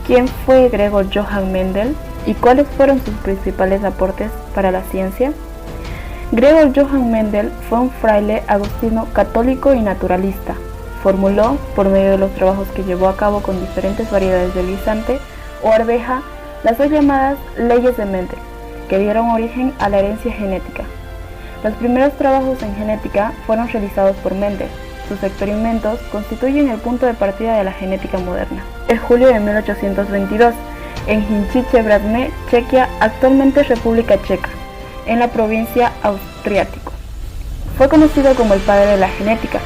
¿Quién fue Gregor Johann Mendel y cuáles fueron sus principales aportes para la ciencia? Gregor Johann Mendel fue un fraile agustino católico y naturalista. Formuló, por medio de los trabajos que llevó a cabo con diferentes variedades de guisante o arveja, las hoy llamadas leyes de Mendel, que dieron origen a la herencia genética. Los primeros trabajos en genética fueron realizados por Mendel. Sus experimentos constituyen el punto de partida de la genética moderna. En julio de 1822, en Hinchice Bradne, Chequia, actualmente República Checa, en la provincia Austriático. Fue conocido como el padre de la genética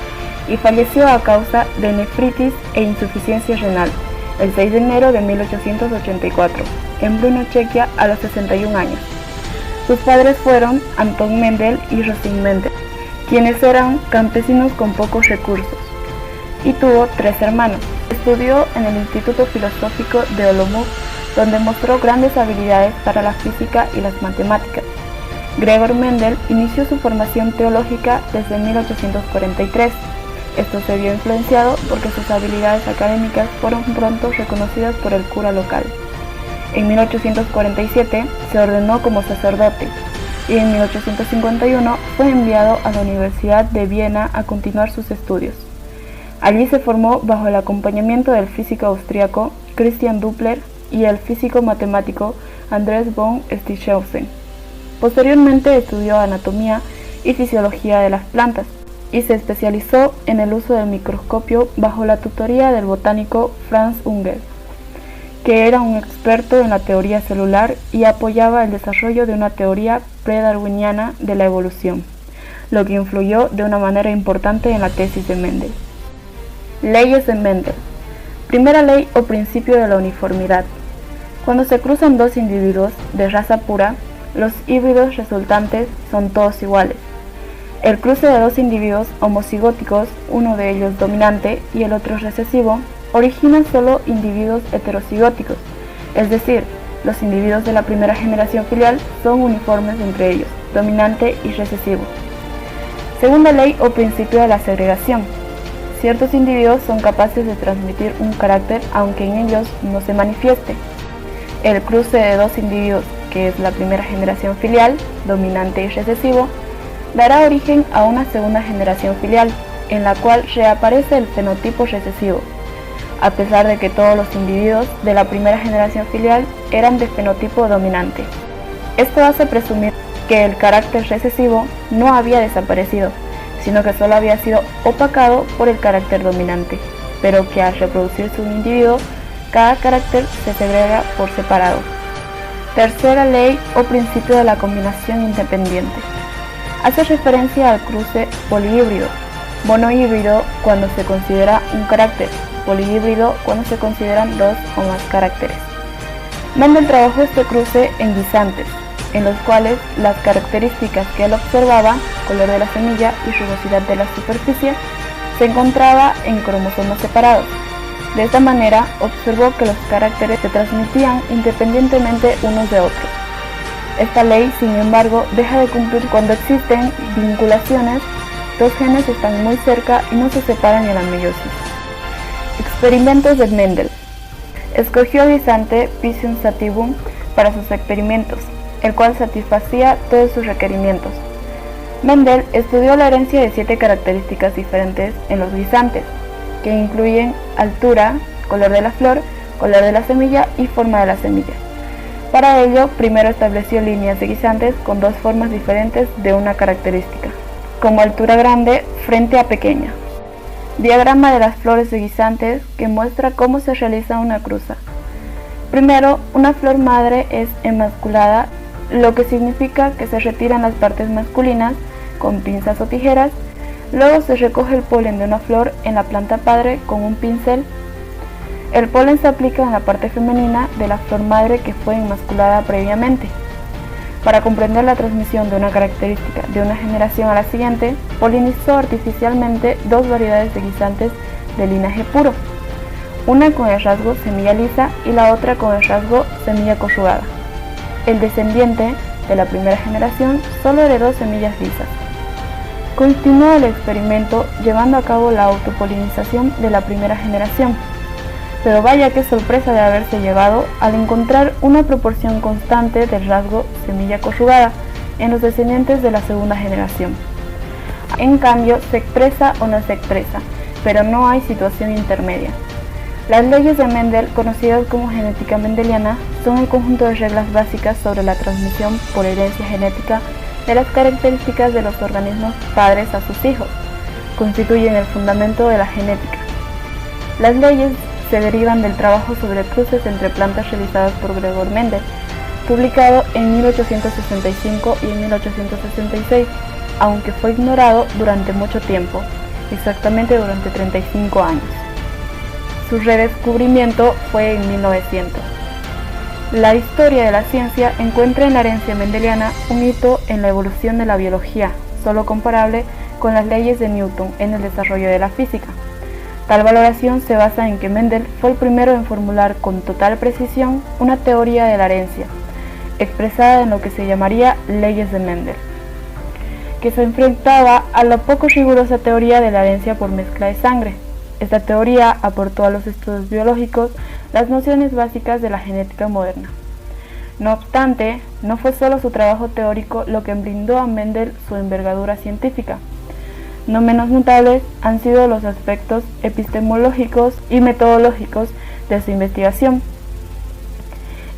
y falleció a causa de nefritis e insuficiencia renal el 6 de enero de 1884, en Brno, Chequia, a los 61 años. Sus padres fueron Anton Mendel y Rosine Mendel, quienes eran campesinos con pocos recursos, y tuvo 3 hermanos. Estudió en el Instituto Filosófico de Olomouc, donde mostró grandes habilidades para la física y las matemáticas. Gregor Mendel inició su formación teológica desde 1843. Esto se vio influenciado porque sus habilidades académicas fueron pronto reconocidas por el cura local. En 1847 se ordenó como sacerdote y en 1851 fue enviado a la Universidad de Viena a continuar sus estudios. Allí se formó bajo el acompañamiento del físico austríaco Christian Doppler y el físico matemático Andreas von Stichausen. Posteriormente estudió anatomía y fisiología de las plantas y se especializó en el uso del microscopio bajo la tutoría del botánico Franz Unger, que era un experto en la teoría celular y apoyaba el desarrollo de una teoría predarwiniana de la evolución, lo que influyó de una manera importante en la tesis de Mendel. Leyes de Mendel. Primera ley o principio de la uniformidad. Cuando se cruzan dos individuos de raza pura, los híbridos resultantes son todos iguales. El cruce de dos individuos homocigóticos, uno de ellos dominante y el otro recesivo, originan solo individuos heterocigóticos, es decir, los individuos de la primera generación filial son uniformes entre ellos, dominante y recesivo. Segunda ley o principio de la segregación. Ciertos individuos son capaces de transmitir un carácter aunque en ellos no se manifieste. El cruce de dos individuos, que es la primera generación filial, dominante y recesivo, dará origen a una segunda generación filial, en la cual reaparece el fenotipo recesivo, a pesar de que todos los individuos de la primera generación filial eran de fenotipo dominante. Esto hace presumir que el carácter recesivo no había desaparecido, sino que solo había sido opacado por el carácter dominante, pero que al reproducirse un individuo, cada carácter se segrega por separado. Tercera ley o principio de la combinación independiente. Hace referencia al cruce polihíbrido, monohíbrido cuando se considera un carácter, polihíbrido cuando se consideran dos o más caracteres. Mendel trabajó este cruce en guisantes, en los cuales las características que él observaba, color de la semilla y rugosidad de la superficie, se encontraba en cromosomas separados. De esta manera observó que los caracteres se transmitían independientemente unos de otros. Esta ley, sin embargo, deja de cumplir cuando existen vinculaciones, dos genes están muy cerca y no se separan en la meiosis. Experimentos de Mendel. Escogió al guisante Piscium sativum para sus experimentos, el cual satisfacía todos sus requerimientos. Mendel estudió la herencia de 7 características diferentes en los guisantes, que incluyen altura, color de la flor, color de la semilla y forma de la semilla. Para ello, primero estableció líneas de guisantes con 2 formas diferentes de una característica, como altura grande frente a pequeña. Diagrama de las flores de guisantes que muestra cómo se realiza una cruza. Primero, una flor madre es emasculada, lo que significa que se retiran las partes masculinas con pinzas o tijeras. Luego se recoge el polen de una flor en la planta padre con un pincel. El polen se aplica en la parte femenina de la flor madre que fue emasculada previamente. Para comprender la transmisión de una característica de una generación a la siguiente, polinizó artificialmente 2 variedades de guisantes de linaje puro, una con el rasgo semilla lisa y la otra con el rasgo semilla corrugada. El descendiente de la primera generación solo heredó semillas lisas. Continuó el experimento llevando a cabo la autopolinización de la primera generación. pero vaya qué sorpresa de haberse llevado al encontrar una proporción constante del rasgo semilla corrugada en los descendientes de la segunda generación. En cambio, se expresa o no se expresa, pero no hay situación intermedia. Las leyes de Mendel, conocidas como genética mendeliana, son el conjunto de reglas básicas sobre la transmisión por herencia genética de las características de los organismos padres a sus hijos. Constituyen el fundamento de la genética. Las leyes se derivan del trabajo sobre cruces entre plantas realizadas por Gregor Mendel, publicado en 1865 y en 1866, aunque fue ignorado durante mucho tiempo, exactamente durante 35 años. Su redescubrimiento fue en 1900. La historia de la ciencia encuentra en la herencia mendeliana un hito en la evolución de la biología, solo comparable con las leyes de Newton en el desarrollo de la física. Tal valoración se basa en que Mendel fue el primero en formular con total precisión una teoría de la herencia, expresada en lo que se llamaría leyes de Mendel, que se enfrentaba a la poco rigurosa teoría de la herencia por mezcla de sangre. Esta teoría aportó a los estudios biológicos las nociones básicas de la genética moderna. No obstante, no fue solo su trabajo teórico lo que brindó a Mendel su envergadura científica. No menos notables han sido los aspectos epistemológicos y metodológicos de su investigación.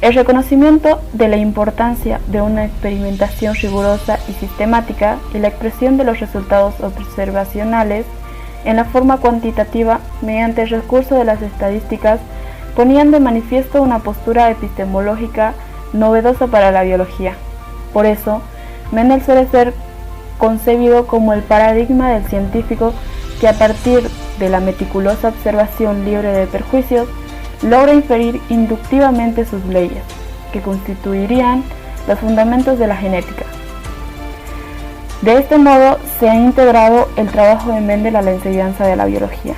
El reconocimiento de la importancia de una experimentación rigurosa y sistemática y la expresión de los resultados observacionales en la forma cuantitativa mediante el recurso de las estadísticas ponían de manifiesto una postura epistemológica novedosa para la biología. Por eso, Mendel suele ser concebido como el paradigma del científico que a partir de la meticulosa observación libre de perjuicios logra inferir inductivamente sus leyes, que constituirían los fundamentos de la genética. De este modo se ha integrado el trabajo de Mendel a la enseñanza de la biología.